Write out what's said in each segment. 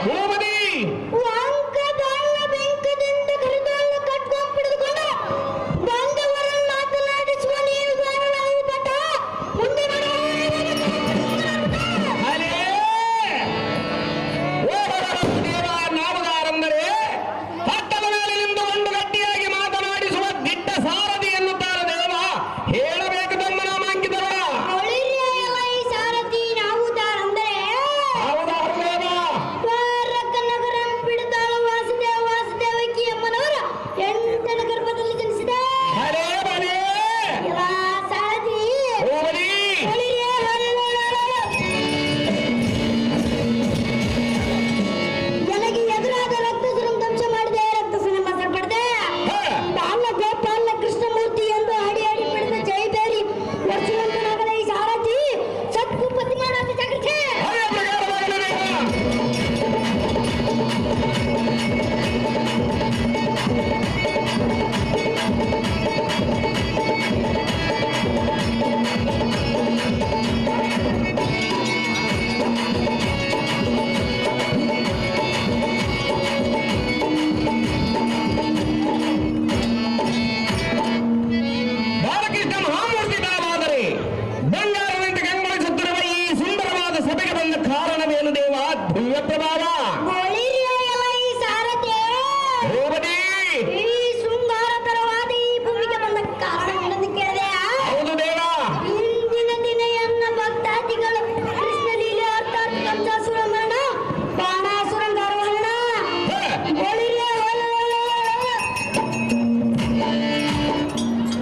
ಭೂಮನಿ ವಾಂಕ ಬಾಳ ಬೆಂಕದಿಂದ ಕರಿದಾಳ ಕಟ್ಕೊಂಡು ಹಿಡಿದುಕೊಂಡು ಬಂದವರನ್ನು ಮಾತನಾಡಿಸುವ ನೀನು ನಾವು ಬಟ ಮುಂದೆ ಅಲೇ ದೇವ ನಾಮದಾರಂದರೆ ಹಟ್ಟದ ಮೇಲೆ ನಿಂದು ಒಂದು ಗಟ್ಟಿಯಾಗಿ ಮಾತನಾಡಿಸುವ ದಿಟ್ಟ ಸಾರಥಿ ಎನ್ನುತ್ತಾರೆ ದೇವ. ಹೇಳಬೇಕು ತಮ್ಮ ನಾಮಾಂಕಿತವ. ಈ ಸಾರಥಿ ನಾವುದಾರಂದರೆ ಹೌದಾರು ದೇವ. ವಾರಕ ನಗರ ಬಿಡದಾಳ ವಾಸುದೇವ ವಾಸುದೇವಕಿ ಅಮ್ಮನವರ ಎಂಟನ ಗರ್ಭದಲ್ಲಿ ಜನಿಸಿದ ಅಲೇ ಬಲೇ ಸಾರಥಿ ಭೂಮನಿ ನನಗೆ ಎದುರಾದ ರಕ್ತಸುರಂ ಧ್ವಂಸ ಮಾಡಿದೆ ರಕ್ತಸುರಂ ಮಾತಾಡ್ಬಾರ್ದೆ ಬಾಲ ಗೋಪಾಲ ಕೃಷ್ಣಮೂರ್ತಿ ಎಂದು ಹಾಡಿ ಹಾಡಿ ಬಿಡಿದ ಜಯಬೇರಿ ವರ್ಷವಂತನಾಗದ ಈ ಸಾರಥಿ ಸತ್ಕು ಪತಿಮಾನಾಥ ಜಾಗೃತಿ ಅದೇ ಪ್ರಕಾರವಾಗಲಿ ದೇವ. ಬಾಲಕೃಷ್ಣ ಮಹಾಮೂರ್ತಿ ತಾವಾದರೆ ಬಂಗಾರದಂತೆ ಕಂಗೊಳಿಸುತ್ತಿರುವ ಈ ಸುಂದರವಾದ ಸಭೆಗೆ ಬಂದ ಕಾರಣವೇನು ದೇವ? ದಿವ್ಯ ಪ್ರಭಾವ. ಈ ಸಾರಥಿ ಭೂಮನಿ ಈ ಶೃಂಗಾರತರವಾದ ಈ ಭೂಮಿಗೆ ಬಂದ ಕಾರಣವೇನೆಂದು ಕೇಳಿದೆ ಹೌದು ದೇವ. ಇಂದಿನ ದಿನ ಎನ್ನ ಭಕ್ತಾದಿಗಳು ಕೃಷ್ಣ ಲೀಲೆ ಅರ್ಥಾತ್ ಕಂಸಾಸುರ ಮರಣ ಬಾಣಾಸುರ ಗರ್ವಹರಣ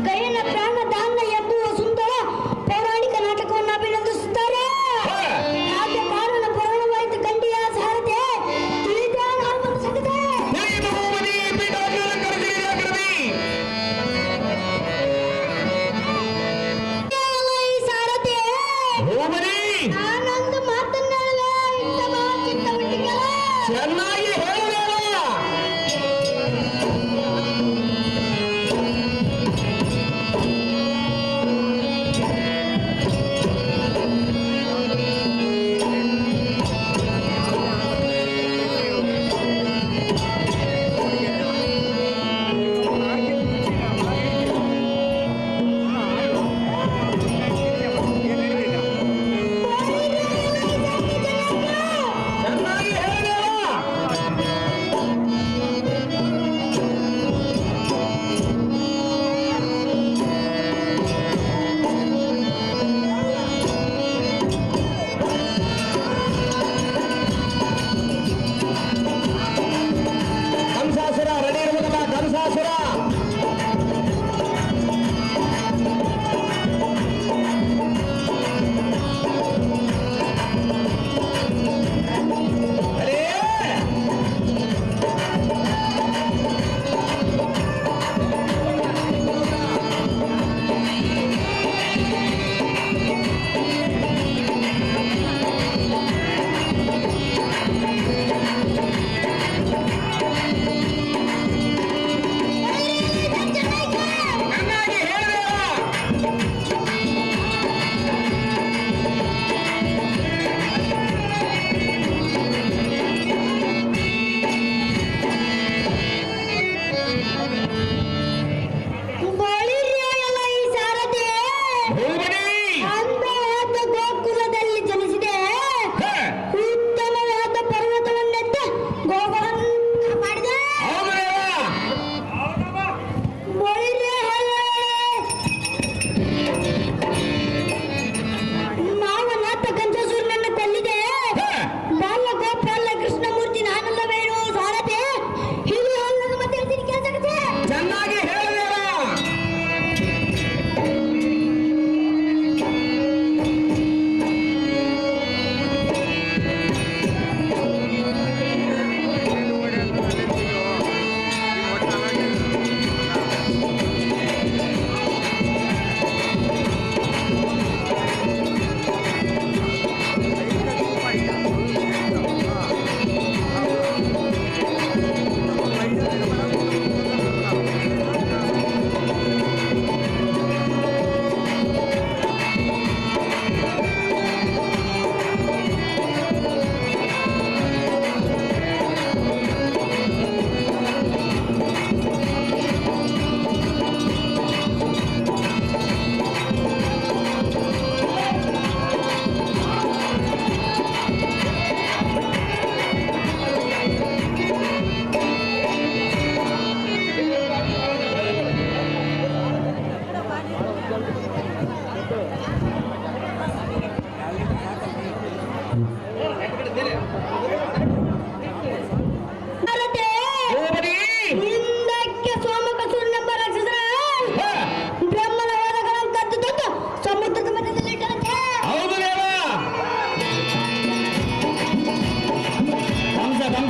ಕೈನ ಪ್ರಾಣ ದಾನ ಎನ್ನುವ ಸುಂದರ ಪೌರಾಣಿಕ ನಾಟಕವನ್ನು ಅಭಿನಂದಿಸುತ್ತಾರೆ. ಆದ ಕಾರಣ ಪೌರಾಣವಾಯಿತು ಕಂಡಿಯ ಸಾರಥಿ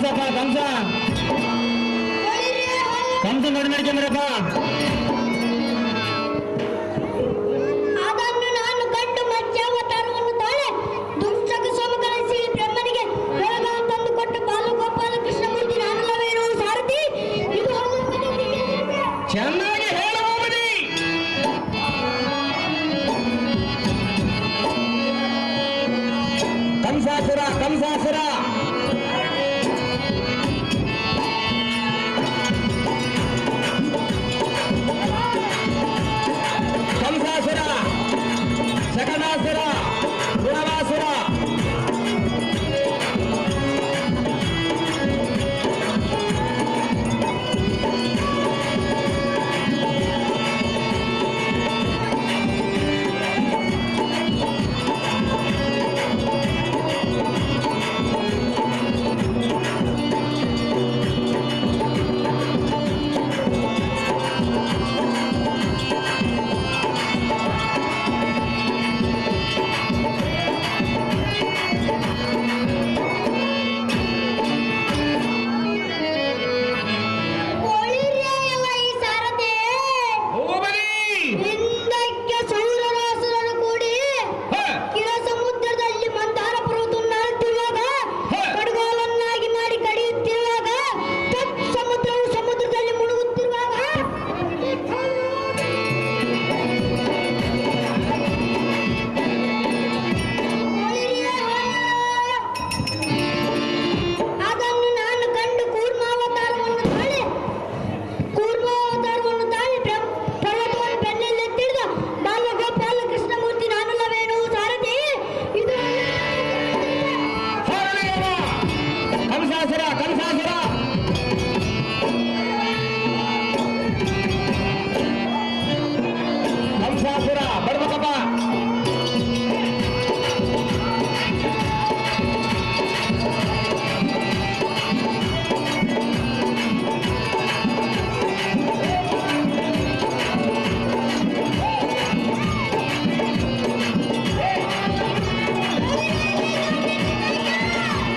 ಕಂಸಪ್ಪ ಕಂಸ ಕಂಸ ನೋಡಿ ನಡ್ಕೊಂಡ್ರಪ್ಪ. ಅದನ್ನು ನಾನು ಕಂಡು ಮತ್ಸ್ಯಾವತಾರವನ್ನು ತಾಳೆ ದುಷ್ಟಕ ಸೋಮಕನಿಸಿ ಬ್ರಹ್ಮನಿಗೆ ಯೋಗ ತಂದು ಕೊಟ್ಟು ಬಾಲಗೋಪಾಲ ಕೃಷ್ಣಮೂರ್ತಿ ನಾನಲ್ಲವೇನು ಸಾರಥಿ ಇದು ಚೆನ್ನಾಗಿ ಹೇಳಬಹುದು. ಕಂಸಾಸುರ ಕಂಸಾಸುರ ಕಂಸಾಸುರ ಶಕಟಾಸುರ ಗುಣವಾಸುರ ಒಳ್ಳೆಯವ ಈ ಸಾರಥಿ ಭೂಪತಿ. ಹಿಂದಕ್ಕೆ ಸೂರ್ಯರಾಸುರನು ಕೂಡಿ ಹ, ಕಿರ ಸಮುದ್ರದಲ್ಲಿ ಮಂದಾರ ಪರ್ವತವನ್ನು ಆಳುತ್ತಿರುವಾಗ ಕಡುಗೋಲನ್ನಾಗಿ ಮಾಡಿ ಕಡಿಯುತ್ತಿರುವಾಗ ತತ್ ಸಮುದ್ರವು ಸಮುದ್ರದಲ್ಲಿ ಮುಳುಗುತ್ತಿರುವಾಗ ಅದನ್ನು ನಾನು ಕಂಡು ಕೂರ್ಮಾವತಾರವನ್ನು ತಾಳಿ ಪರ್ವತವನ್ನು ಬೆನ್ನಲ್ಲಿ ಎತ್ತಿಡಿದ ಬಾಲಗೋಪಾಲ ಕೃಷ್ಣಮೂರ್ತಿ ನಾನಲ್ಲವೇನು ಸಾರಥಿ ಇದು ಹೊರಳಿಯವ. ಕಂಸಾಸುರ ಕಂಸಾಸುರ ಕಂಸಾಸುರ ಬರ್ಬೇಕಪ್ಪ.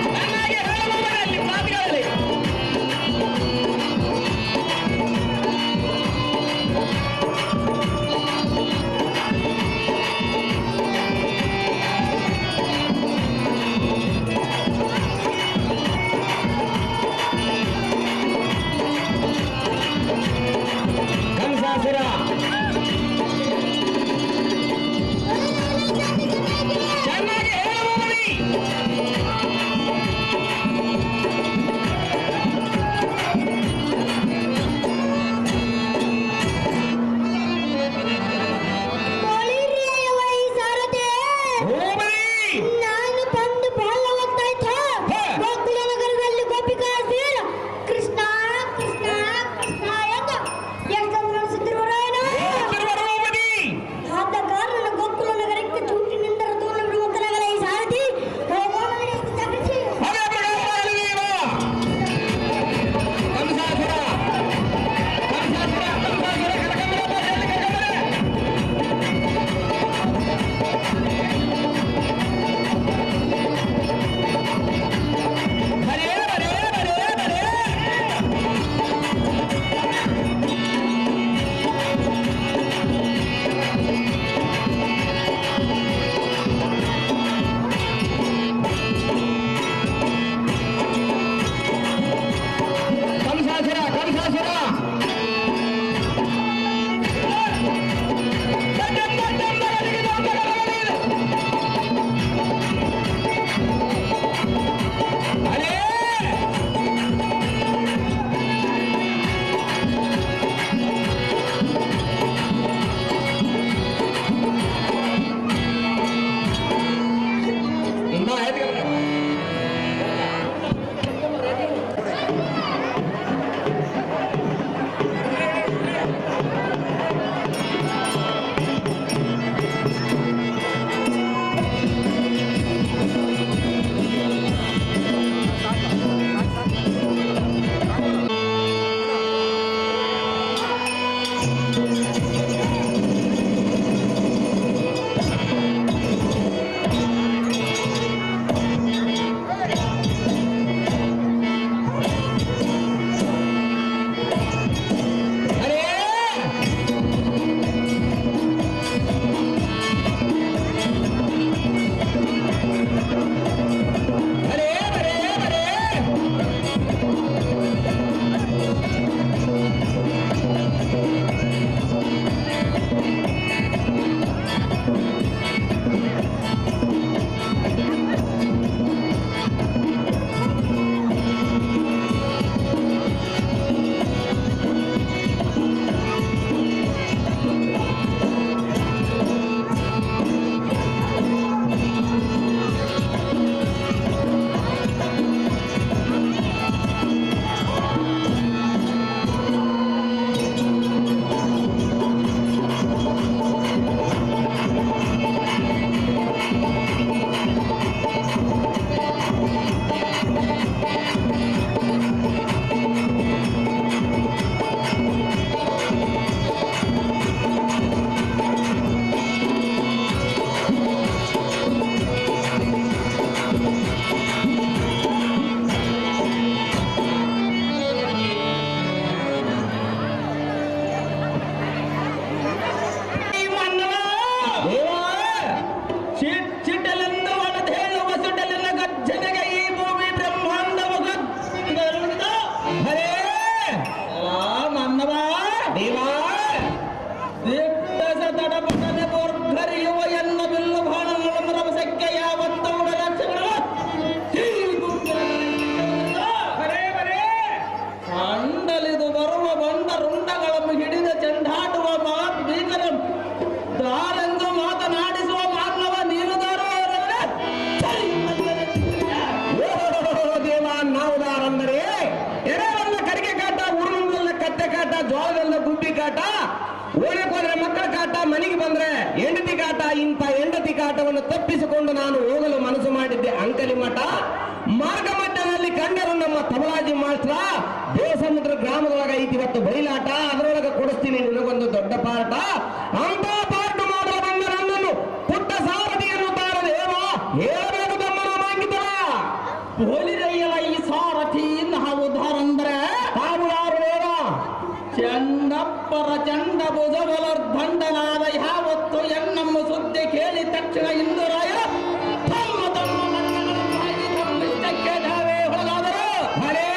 ಚೆನ್ನಾಗಿ ಹೇಳಬಹುದು ಅಲ್ಲಿ ಮಾತುಗಳಲ್ಲಿ. ತಪ್ಪಿಸಿಕೊಂಡು ನಾನು ಹೋಗಲು ಮನಸ್ಸು ಮಾಡಿದ್ದೆ ಅಂಕಲಿ ಮಠ. ಮಾರ್ಗ ಮಧ್ಯದಲ್ಲಿ ಕಂಡರು ನಮ್ಮ ತಬಲಾಜಿ ಮಾಸ್ತ್ರ. ದೇವಸಮುದ್ರ ಗ್ರಾಮದೊಳಗ ಐತಿ ಇವತ್ತು ಬಯಲಾಟ, ಅದರೊಳಗೆ ಕೊಡಿಸ್ತೀನಿ ನಿನಗೊಂದು ದೊಡ್ಡ ಪಾಠ. ಅಂತ ಪಾಠ ಮಾಡಲು ಬಂದ ನನ್ನನ್ನು ಪುಟ್ಟ ಸಾರಥಿ ಎನ್ನುತ್ತಾರೆ ದೇವ. ಹೇಳಬೇಕು ತಮ್ಮನ ಮಾಂಗಿತರ ಹೋಲಿರಯ್ಯಲ ಈ ಸಾರಥಿ ನಾವುದಾರಂದ್ರೆ ತಾವು ಯಾರು ದೇವ? ಚಂಡಪ್ಪರ ಚಂಡ ಭುಜಬಲರ್ದಂಡನಾದ ಯಾವತ್ತು ಎನ್ನಮ್ಮ ಸುದ್ದಿ ಕೇಳಿ ತಕ್ಷಣ ಇಂದುರಾಯ ತಮ್ಮ ತಮ್ಮ ಮಣ್ಣನಾಗಿ ತಮ್ಮಿಷ್ಟಕ್ಕೆ ನಾವೇ ಹೊರಗಾದರು. ಹರೇ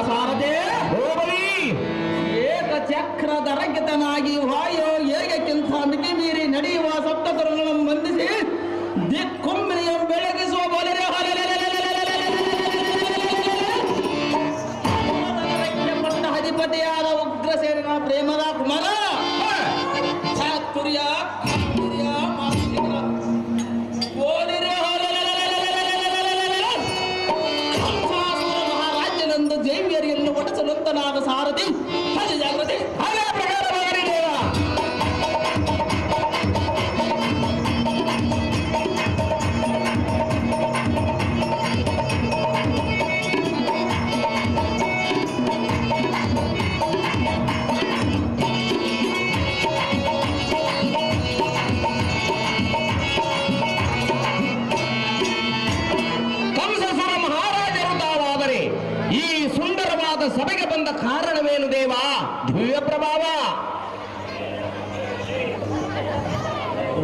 ಸಾರಥಿ ಹೋಗಲಿ ಏಕಚಕ್ರದ ರಗಿತನಾಗಿ ವಾಯು ಏಗಕ್ಕಿಂತ ಮಿತಿ ಮೀರಿ ನಡೆಯುವ ಸಪ್ತತರುಗಳನ್ನು ಬಂಧಿಸಿ ದಿಕ್ಕೊಂಬಿನಿಯ ಬೆಳಗಿಸುವ ಬೋಲಿರೆ ಪಟ್ಟ ಅಧಿಪತಿಯಾದ ಉಗ್ರಸೇನ ಪ್ರೇಮದ ಕುಮಾರ ಚಾತುರ್ಯ ಚಾತುರ್ಯ ಮಾತುರ್ಯ ಬೋಲಿರೆ ಮಹಾರಾಜ್ಯನಂದು ಜೈವಿಯರಿಯನ್ನು ಒಡಿಸಲುಂತನಾದ ಸಾರಥಿ ಹಜ ಜಾಗೃತಿ ಅದೇ ಪ್ರಕಾರವಾಗಿ ದೇವ. ಕಂಸಸುರ ಮಹಾರಾಜರು ತಾವಾದರೆ ಈ ಸುಂದರವಾದ ಸಭೆಗೆ ಬಂದ ಕಾರಣವೇನು ದೇವ? ದಿವ್ಯ ಪ್ರಭಾವ.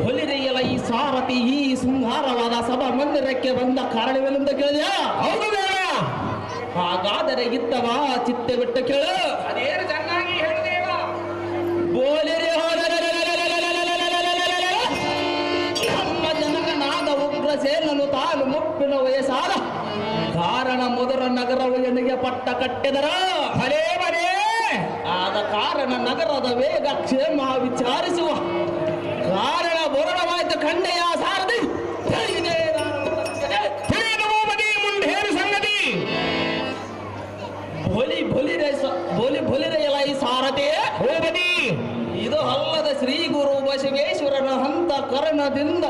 ಹೊಲಿರೆಯಲ ಈ ಸಾರಥಿ ಈ ಸುಂದರವಾದ ಸಭಾ ಮಂದಿರಕ್ಕೆ ಬಂದ ಕಾರಣವೇನೆಂದು ಕೇಳಿದ್ಯಾ? ಹೌದು ದೇವ. ಹಾಗಾದರೆ ಇದ್ದವ ಚಿತ್ತ ಬಿಟ್ಟು ಕೇಳು. ಅದೇನು ಚೆನ್ನಾಗಿ ಹೇಳು ದೇವ. ಬೋಲಿರೆ ನಮ್ಮ ಜನಕನಾದ ಉಗ್ರಸೇನನು ತಾನು ಮುಪ್ಪಿನ ವಯಸ್ಸಾದ ಕಾರಣ ಮೊದಲ ನಗರವು ಎನಿಗೆ ಪಟ್ಟ ಕಟ್ಟಿದರ ಹರೇ ಬರೇ ಆದ ಕಾರಣ ನಗರದ ವೇಗ ಕ್ಷೇಮ ವಿಚಾರಿಸುವ ಕಾರಣ ಬರುಣವಾಯ್ತು ಕಂಡೆಯ ಸಾರಥಿ ತಿಳಿದೆ ನಾನು ತಕ್ಕದೆ. ತಿಳಿದವು ಬದಿ ಮುಂದೇನು ಸಂಗತಿ? ಬೊಲಿರೆಯಲ ಈ ಸಾರಥಿ ಓ ಬದಿ ಇದು ಅಲ್ಲದ ಶ್ರೀ ಗುರು ಬಸವೇಶ್ವರನ ಹಂತ ಕರ್ಣದಿಂದ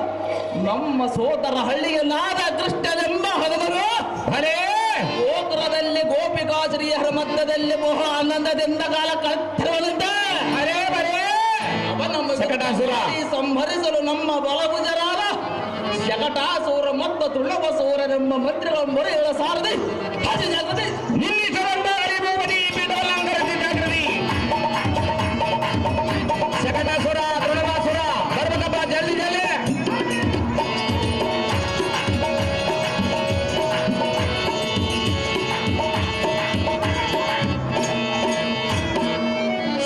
ನಮ್ಮ ಸೋದರ ಹಳ್ಳಿಗೆ ನಾದ ಕೃಷ್ಣನೆಂಬ ಹನುಮನು ಹರೇ ಗೋಪುರದಲ್ಲಿ ಗೋಪಿಕಾಶ್ರೀಯರ ಮಧ್ಯದಲ್ಲಿ ಬಹು ಆನಂದದಿಂದ ಕಾಲ ಕಳೆದಿರುವಂತೆ ಹರೇ ಬರೇ ನಮ್ಮ ಶಕಟಾಸುರ. ಸಂಹರಿಸಲು ನಮ್ಮ ಬಲಭುಜರಾದ ಶಕಟಾಸುರ ಮತ್ತು ತುಳಬಸೂರನೆಂಬ ಮಂತ್ರಿಗಳ ಮೊರೆಯುವ ಸಾರಥಿ ಹಜ ಜಾಗೃತಿ ನಿಲ್ಲಿಸುವಂತಾಗಲಿ ಭೂಪತಿ ಪೀಠೋಲ್ಲಂಘನಕ್ಕೆ ಜಾಗೃತಿ. ಶಕಟಾಸುರ ತೃಣವಾಸುರ ಬರ್ಬೇಕಪ್ಪ ಜಲ್ದಿ ಜಲ್ದಿ.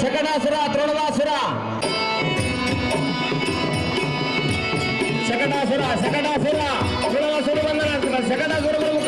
ಶಕಟಾಸುರ ತೃಣವಾಸುರ ಶಕಟಾಸುರ ಶಕಟಾಸುರ ತೃಣವಾಸುರ ಬಂದ ಶಕಟಾಸುರ ಪ್ರಮುಖ.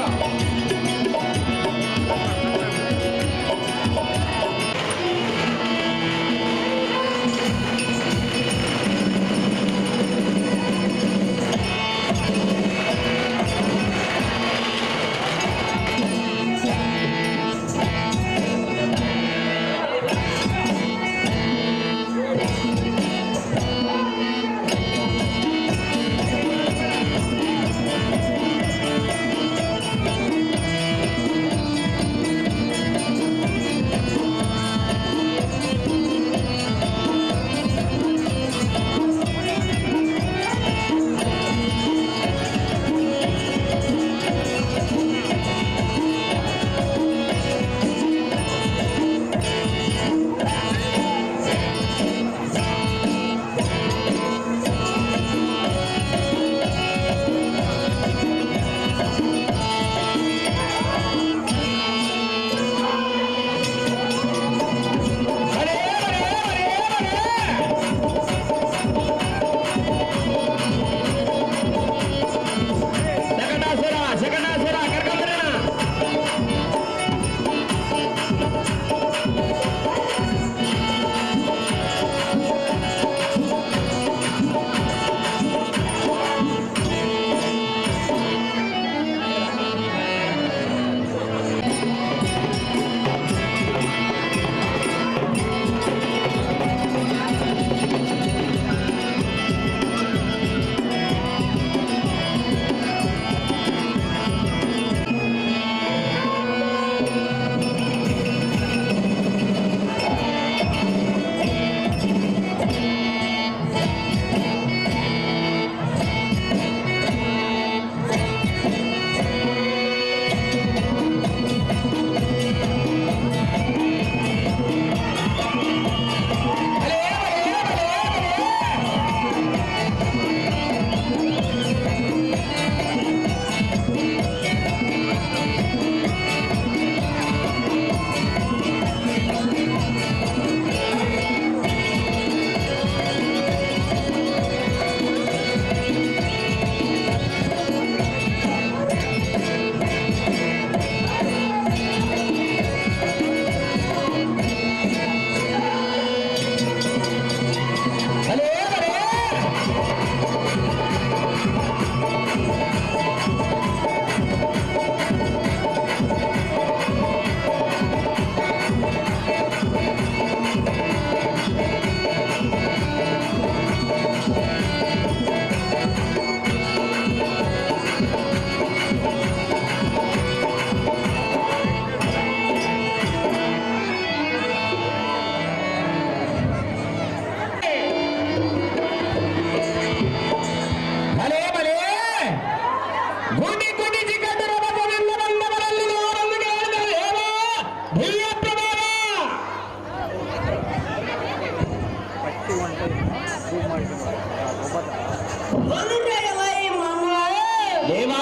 ದೇವಾ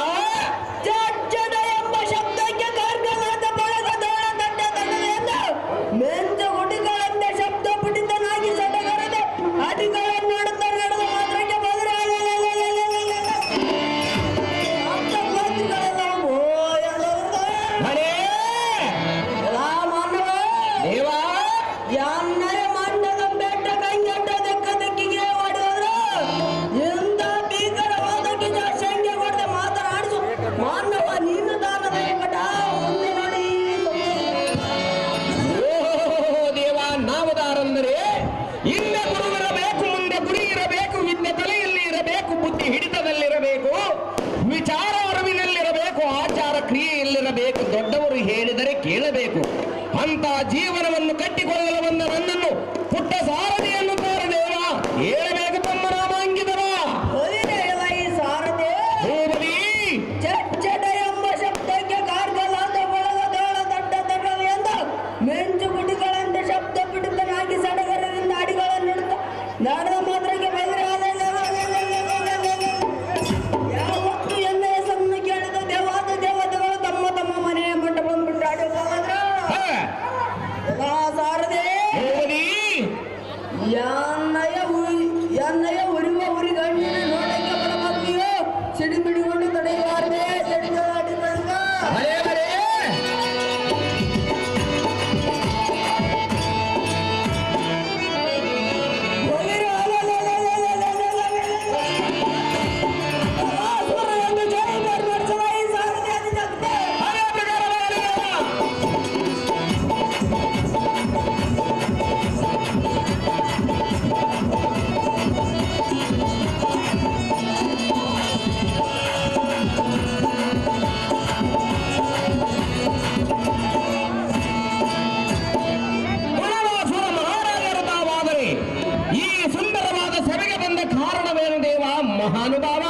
ಚಚ್ಚಡ ಎಂಬ ಶಬ್ದಕ್ಕೆ ಕಾರ್ಕಳದ ಬಳಗ ದೋಳ ದಡ್ಡ ದಡವೆಂದ ಮೆಂಚ ಗುಡಿಗಳಂತೆ ಶಬ್ದ ಪುಟಿತನಾಗಿ ಸಡಗರದ ಅಡಿಗಳನ್ನು ನೋಡುತ್ತಾ ನಡೆದ ಮಾತ್ರಕ್ಕೆ ಬದಲಾಗಲೆಲ್ಲ ಹರೇ ಮಾನವ ದೇವಾ ಯಾನ್ನಯ ಮಂಡದ ಬೆಟ್ಟ ಕೈಗೆಟ್ಟ ದಕ್ಕ ದಕ್ಕಿಗೆ ಹೊಡೆದ್ರ ಎಂತ ಭೀಕರವಾದ ಗಿಜ ಶಂಗೆ ಹೊಡೆದ ಮಾತನಾಡಿಸು ಮಾನವ ನೀನು ದಾನದ ಪಟ ಮುಂದೆ ನೋಡಿ ಓ ದೇವ ನಾವದಾರಂದರೆ ಹಿಂದೆ ಗುರು ಇರಬೇಕು, ಮುಂದೆ ಗುರಿ ಇರಬೇಕು, ವಿದ್ಯೆ ತಲೆಯಲ್ಲಿ ಇರಬೇಕು, ಬುದ್ಧಿ ಹಿಡಿತದಲ್ಲಿರಬೇಕು, ವಿಚಾರ ಅರಿವಿನಲ್ಲಿರಬೇಕು, ಆಚಾರ ಕ್ರಿಯೆಯಲ್ಲಿರಬೇಕು, ದೊಡ್ಡವರು ಹೇಳಿದರೆ ಕೇಳಬೇಕು. ಅಂತ ಜೀವನವನ್ನು ಕಟ್ಟಿಕೊಳ್ಳಲು ಬಂದ ನನ್ನನ್ನು ಪುಟ್ಟ ಸಾರಥಿ ಎನ್ನುತ್ತಾರೆ ದೇವ. ಹೇಳಬೇಕು ತಮ್ಮ ನಾಮಾಂಕಿತವ ಈ ಸಾರದೆ ಹೋಬಳಿ ಚಚ್ಚಡ ಎಂಬ ಶಬ್ದಕ್ಕೆ ಕಾರ್ಗಲಾದ ಬಳಗ ದೋಳ ದಡ್ಡ ದಡವೆಂದ ಮೆಂಚು ಗುಡಿಗಳಂತೆ ಶಬ್ದ ಪಿಡಿತನಾಗಿ ಸಡಗರದಿಂದ ಅಡಿಗಳನ್ನು ನೋಡುತ್ತಾ ನಡೆದ ಮಾತ್ರಕ್ಕೆ ಯಾವತ್ತು ಎನ್ನ ಹೆಸರನ್ನು ಕೇಳಿದ ದೇವಾದ ದೇವತೆಗಳು ತಮ್ಮ ತಮ್ಮ ಮನೆಯ ಮಟ್ಟ ಬಂದ್ಬಿಟ್ಟು ಆಡಿ ಹೋದ್ರ ಸಾರದೆ ಹೋಬಳಿ ಯಾನ್ನಯ ಉರಿವ ಉರಿಗಣ್ಣಿನ ನೋಡಕ್ಕೆ ಬರಬಾರ್ದಿಯೋ ಸಿಡಿ ಬಿಡಿಕೊಂಡು ತಡೆಯಬಾರದೆ ಸಿಡಿಗಳಾಡಿ ತನಕ ಹರೇ ಹರೇ ಹರೇ ಪ್ರಕಾರವಾಗಲಿ ದೇವ. ಗುಣವಾಸುರ ಮಹಾರಾಜರು ತಾವಾದರೆ ಈ ಸುಂದರವಾದ ಸಭೆಗೆ ಬಂದ ಕಾರಣವೇನು ದೇವ ಮಹಾನುಭಾವ?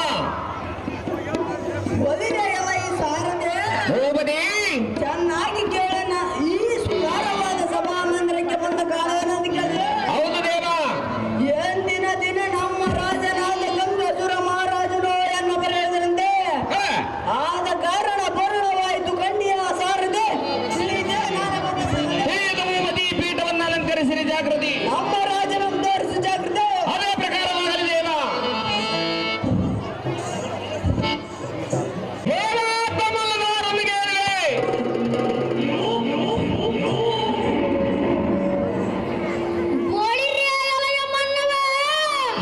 ಹೋಬಳಿ ಚೆನ್ನಾಗಿ ಕೇಳೋಣ ಈ ಸುಂದರವಾದ ಸಭಾ ಮಂದಿರಕ್ಕೆ ಬಂದ ಕಾರಣವೇನಂತ ಕೇಳಿದ್ರೆ ಹೌದು ದೇವ. ಎಂದಿನ ದಿನ ನಮ್ಮ ರಾಜನಾದ ಗಂಗಾಸುರ ಮಹಾರಾಜನು ಎನ್ನು ಬರೆಯದಂತೆ ಹ, ಆದ ಕಾರಣ ಪೂರ್ಣವಾಯಿತು ಕನ್ಯಾ ಸಾರದೆ ತಿಳಿದೆ ತಿಳಿದು ಮತಿ ಪೀಠವನ್ನು ಅಲಂಕರಿಸಿರಿ ಜಾಗೃತಿ. ನಮ್ಮ ರಾಜನನ್ನು ತೋರಿಸಿ ಜಾಗೃತೆ ಅದೇ ಪ್ರಕಾರವಾಗಲಿ ದೇವ. ದೇವ ತಮ್ಮಲ್ಲದವರೊಂದಿಗೆ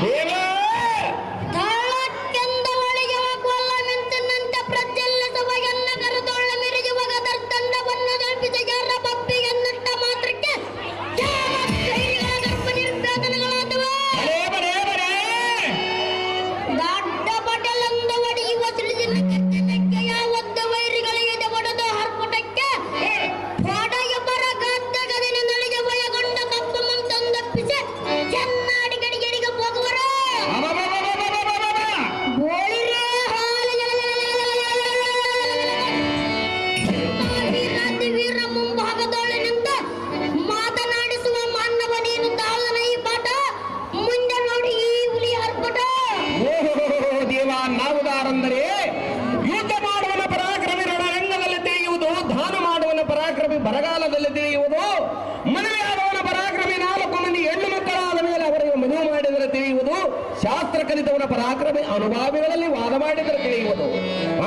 ದೇವ ತಾಳಕ್ಕೆಂದ ಒಳಗೆ ಹೋಗುವಲ್ಲ ಮಿಂಚಿನಂತೆ ಪ್ರಜ್ವಲಿಸುವಗೆನ್ನ ಕರೆದೊಳ್ಳ ಮಿರಿಯುವಾಗ ದರ್ದಂಡವನ್ನು ಕಲ್ಪಿಸ ಯಾರ ಬಪ್ಪಿಗೆನ್ನಟ್ಟ ಮಾತ್ರಕ್ಕೆ ಕೈಗಳ ಗರ್ಭ ನಿರ್ವೇದನೆಗಳಾದವು ಬರೇ ಬರೇ ಬರೇ ದಡ್ಡ ಪಟಲಂದ ಒಡೆಯುವ ತಿಳಿದಿನ ಕತ್ತನಕ್ಕೆ ಯಾವತ್ತು ವೈರಿಗಳಿಗೆ ಒಡೆದು ಹರ್ಪುಟಕ್ಕೆ ಹೊಡೆಯ ಬರ ಗದ್ದಗದಿನ ನಳಿಗೆ ಭಯಗೊಂಡ ಕಪ್ಪ ಮಂತಂದಪ್ಪಿಸಿ ಚೆನ್ನಾಡಿ ಗಡಿಗಡಿಗೆ ಹೋಗುವರು ಅಬಬಬಬಬಬಬಬ. ಗೋಳಿರೆ ವೀರ ಮುಂಭಾಗದೊಳನಿಂದ ಮಾತನಾಡಿಸುವ ಮಾನವ ನೀನು ತಾಳನ ಈ ಪಾಠ ಮುಂದೆ ನೋಡಿ ಈ ಹುಲಿ ಅರ್ಪಟ ಓಹೋ ದೇವ ನಾವುದಾರಂದರೆ ಯುದ್ಧ ಮಾಡುವನ ಪರಾಕ್ರಮಿ ರಣರಂಗದಲ್ಲಿ ತಿಳಿಯುವುದು, ದಾನ ಮಾಡುವನ ಪರಾಕ್ರಮಿ ಬರಗಾಲದಲ್ಲಿ ತಿಳಿಯುವುದು, ಮದುವೆಯಾದವನ ಪರಾಕ್ರಮಿ 4 ಮಂದಿ ಹೆಣ್ಣು ಮಕ್ಕಳಾದ ಮೇಲೆ ಅವರಿಗೆ ಮದುವೆ ಮಾಡಿದರೆ ತಿಳಿಯುವುದು, ಶಾಸ್ತ್ರ ಕಲಿತವನ ಪರಾಕ್ರಮಿ ಅನುಭಾವಿಗಳಲ್ಲಿ ವಾದ ಮಾಡಿದರೆ ತಿಳಿಯುವುದು.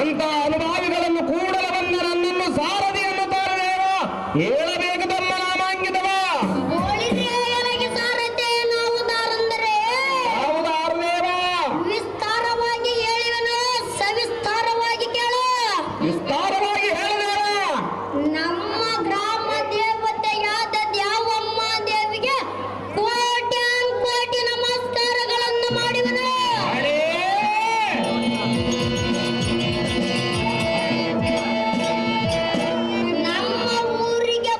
ಅಂತ ಅನುಭಾವಿಗಳನ್ನು ಕೂಡಲ ಬಂದ ನನ್ನನ್ನು ಸಾರಥಿ ಎನ್ನುತ್ತಾರೆ ದೇವ. ಹೇಳಬೇಕು ತಮ್ಮ ನಾಮಾಂಕಿತವ ಗೋಳಿರೆ ಸಾರತೆ ನಾವು ದಾರಂದರೆ ಯಾವುದಾರು ದೇವ? ವಿಸ್ತಾರವಾಗಿ ಹೇಳಿವನು ಸವಿಸ್ತಾರವಾಗಿ ಕೇಳು ವಿಸ್ತಾರವಾಗಿ ಹೇಳಿದೇವ. ನಮ್ಮ ಗ್ರಾಮ ದೇವತೆಯಾದ ದ್ಯಾವಮ್ಮ ದೇವಿಗೆ ಕೋಟಿ ನಮಸ್ಕಾರಗಳನ್ನು ಮಾಡಿವನು ಹರೇ ನಮ್ಮ ಊರಿಗೆ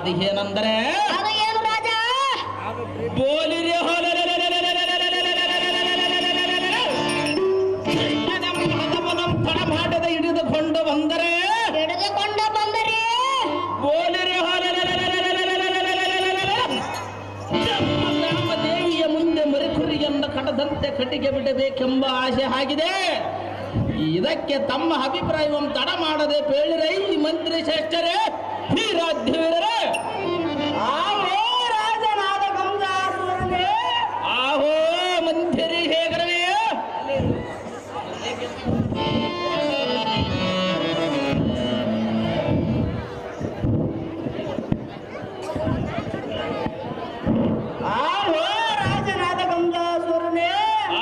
ಅದು ಏನಂದರೆ ಅದು ಏನು ರಾಜ? ಬೋಲಿರಿ ತಡ ಮಾಡದ ಹಿಡಿದುಕೊಂಡು ಬಂದರೆ ಹಿಡಿದುಕೊಂಡ ಬಂದರೆ ಬೋಲಿರಿ ರಾಮ ದೇವಿಯ ಮುಂದೆ ಮರಿಕುರಿಯನ್ನು ಕಡದಂತೆ ಕಟ್ಟಿಗೆ ಬಿಡಬೇಕೆಂಬ ಆಸೆ ಆಗಿದೆ. ಇದಕ್ಕೆ ತಮ್ಮ ಅಭಿಪ್ರಾಯವನ್ನು ತಡ ಮಾಡದೆ ಪೇಳಿರೈ ಮಂತ್ರಿ ಶ್ರೇಷ್ಠರೇ, ವೀರಾಧ್ಯವೀರರೇ, ಆಹೋ ರಾಜನಾದ ಗಂಗಾಸುರನೇ, ಆಹೋ ಮಂತ್ರಿ ಶೇಖರನೇ, ಆಹೋ ರಾಜನಾದ ಗಂಗಾಸುರನೇ,